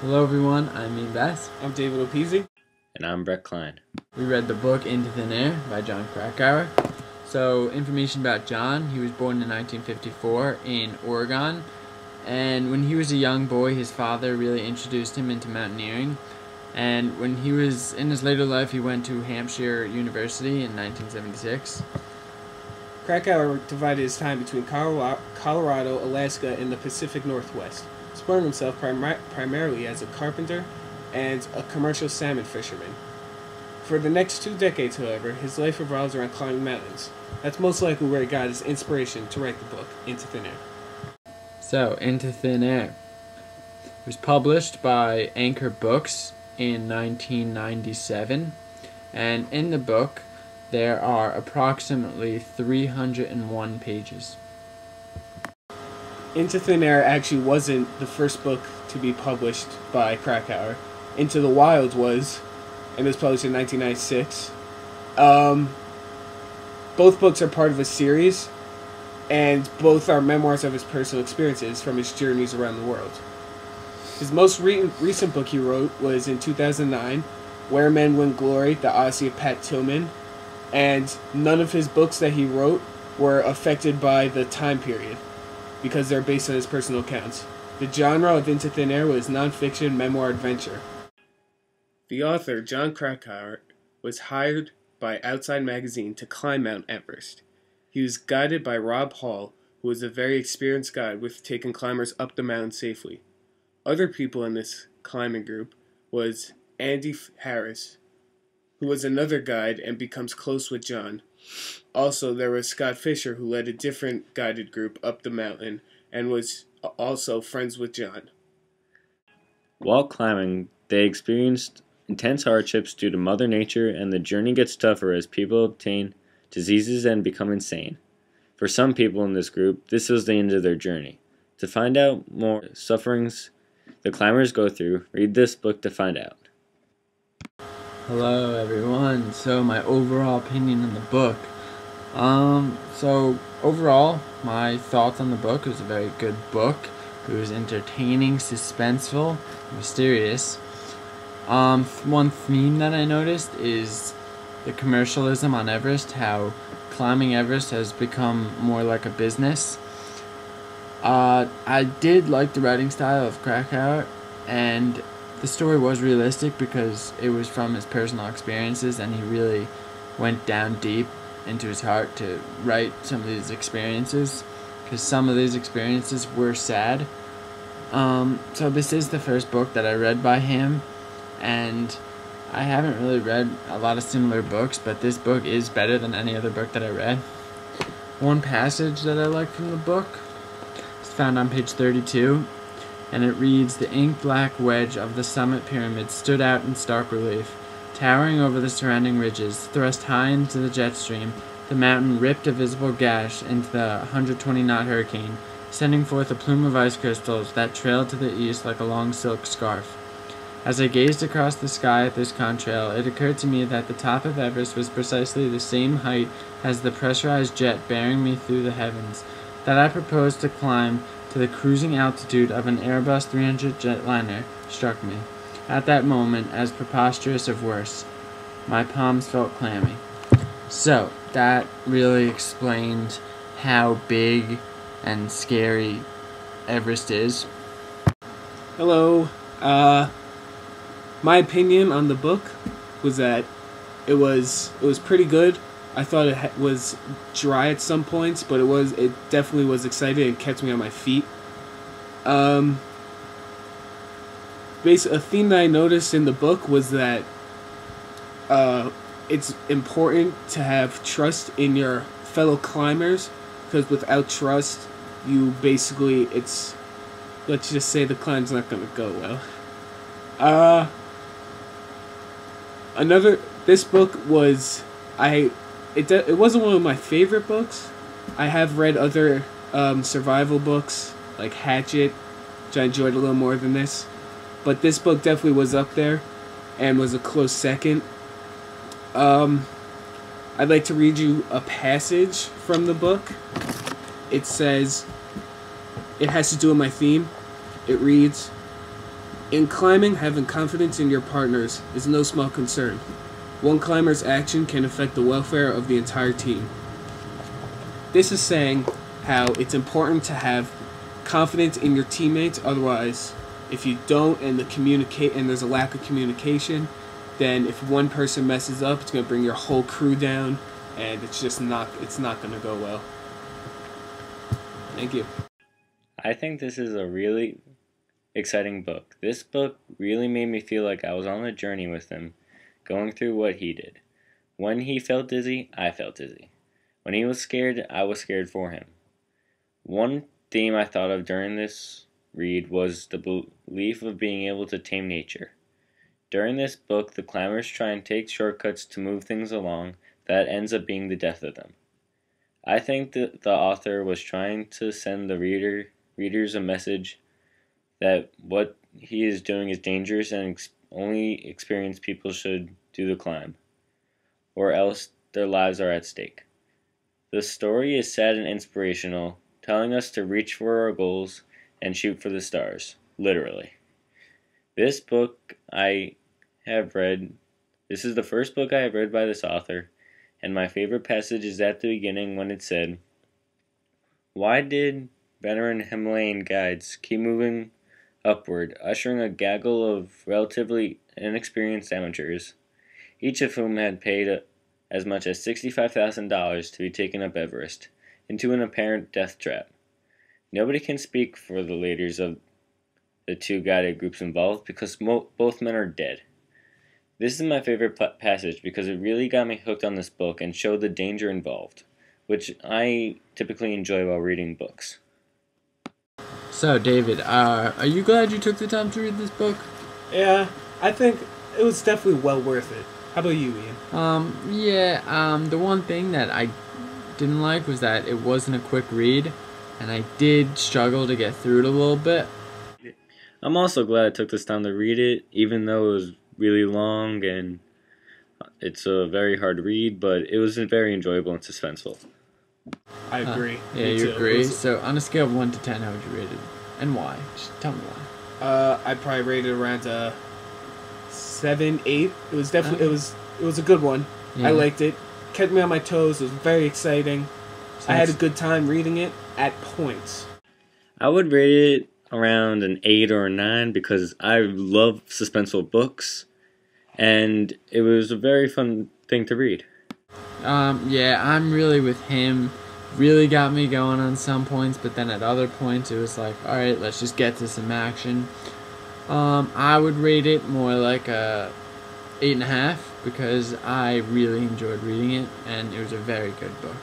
Hello everyone, I'm Ian Bass. I'm David Opezi. And I'm Brett Klein. We read the book Into Thin Air by Jon Krakauer. So, information about Jon: he was born in 1954 in Oregon, and when he was a young boy, his father really introduced him into mountaineering. And when he was in his later life, he went to Hampshire University in 1976. Krakauer divided his time between Colorado, Alaska, and the Pacific Northwest, exploring himself primarily as a carpenter and a commercial salmon fisherman. For the next 2 decades, however, his life revolves around climbing mountains. That's most likely where he got his inspiration to write the book, Into Thin Air. So, Into Thin Air. It was published by Anchor Books in 1997, and in the book there are approximately 301 pages. Into Thin Air actually wasn't the first book to be published by Krakauer. Into the Wild was, and it was published in 1996. Both books are part of a series, and both are memoirs of his personal experiences from his journeys around the world. His most recent book he wrote was in 2009, Where Men Win Glory, The Odyssey of Pat Tillman, and none of his books that he wrote were affected by the time period because they're based on his personal accounts. The genre of Into Thin Air was nonfiction memoir adventure. The author, Jon Krakauer, was hired by Outside Magazine to climb Mount Everest. He was guided by Rob Hall, who was a very experienced guide with taking climbers up the mountain safely. Other people in this climbing group was Andy Harris, who was another guide and becomes close with Jon. Also, there was Scott Fisher, who led a different guided group up the mountain and was also friends with Jon. While climbing, they experienced intense hardships due to Mother Nature, and the journey gets tougher as people obtain diseases and become insane. For some people in this group, this was the end of their journey. To find out more sufferings the climbers go through, read this book to find out. Hello everyone. So my overall opinion on the book. So overall, my thoughts on the book: it was a very good book. It was entertaining, suspenseful, mysterious. One theme that I noticed is the commercialism on Everest, how climbing Everest has become more like a business. I did like the writing style of Krakauer, and the story was realistic because it was from his personal experiences, and he really went down deep into his heart to write some of these experiences, because some of these experiences were sad. So this is the first book that I read by him, and I haven't really read a lot of similar books, but this book is better than any other book that I read. One passage that I like from the book is found on page 32, and it reads, "The ink-black wedge of the summit pyramid stood out in stark relief. Towering over the surrounding ridges, thrust high into the jet stream, the mountain ripped a visible gash into the 120-knot hurricane, sending forth a plume of ice crystals that trailed to the east like a long silk scarf. As I gazed across the sky at this contrail, it occurred to me that the top of Everest was precisely the same height as the pressurized jet bearing me through the heavens, that I proposed to climb to the cruising altitude of an Airbus 300 jetliner struck me. At that moment, as preposterous if worse, my palms felt clammy." So, that really explained how big and scary Everest is. Hello. My opinion on the book was that it was pretty good. I thought it was dry at some points, but it definitely was exciting and kept me on my feet. A theme that I noticed in the book was that it's important to have trust in your fellow climbers, because without trust, let's just say the climb's not going to go well. This book was, it wasn't one of my favorite books. I have read other survival books like Hatchet, which I enjoyed a little more than this, but this book definitely was up there and was a close second. I'd like to read you a passage from the book. It says, it has to do with my theme. It reads, In climbing, having confidence in your partners is no small concern. One climber's action can affect the welfare of the entire team. This is saying how it's important to have confidence in your teammates, otherwise, if you don't and there's a lack of communication, then if one person messes up, it's going to bring your whole crew down, and it's not going to go well. Thank you. I think this is a really exciting book. This book really made me feel like I was on a journey with him, going through what he did. When he felt dizzy, I felt dizzy. When he was scared, I was scared for him. One theme I thought of during this read was the belief of being able to tame nature. During this book, the climbers try and take shortcuts to move things along that ends up being the death of them. I think that the author was trying to send the readers a message that what he is doing is dangerous and only experienced people should do the climb, or else their lives are at stake. The story is sad and inspirational, telling us to reach for our goals and shoot for the stars, literally. This book I have read, this is the first book I have read by this author, and my favorite passage is at the beginning when it said, "Why did veteran Himalayan guides keep moving upward, ushering a gaggle of relatively inexperienced amateurs, each of whom had paid as much as $65,000 to be taken up Everest, into an apparent death trap? Nobody can speak for the leaders of the two guided groups involved because both men are dead." This is my favorite passage because it really got me hooked on this book and showed the danger involved, which I typically enjoy while reading books. So, David, are you glad you took the time to read this book? Yeah, I think it was definitely well worth it. How about you, Ian? The one thing that I didn't like was that it wasn't a quick read, and I did struggle to get through it a little bit. I'm also glad I took this time to read it, even though it was really long and it's a very hard read, but it was very enjoyable and suspenseful. I agree. Yeah, you agree? So, on a scale of 1 to 10, how would you rate it? And why? Just tell me why. I'd probably rate it around 7, 8. It was definitely it was a good one. Yeah. I liked it. Kept me on my toes. It was very exciting. So I had a good time reading it at points. I would rate it around an 8 or a 9 because I love suspenseful books, and it was a very fun thing to read. Yeah, I'm really with him. Really got me going on some points, but then at other points it was like, alright, let's just get to some action. I would rate it more like a 8.5 because I really enjoyed reading it, and it was a very good book.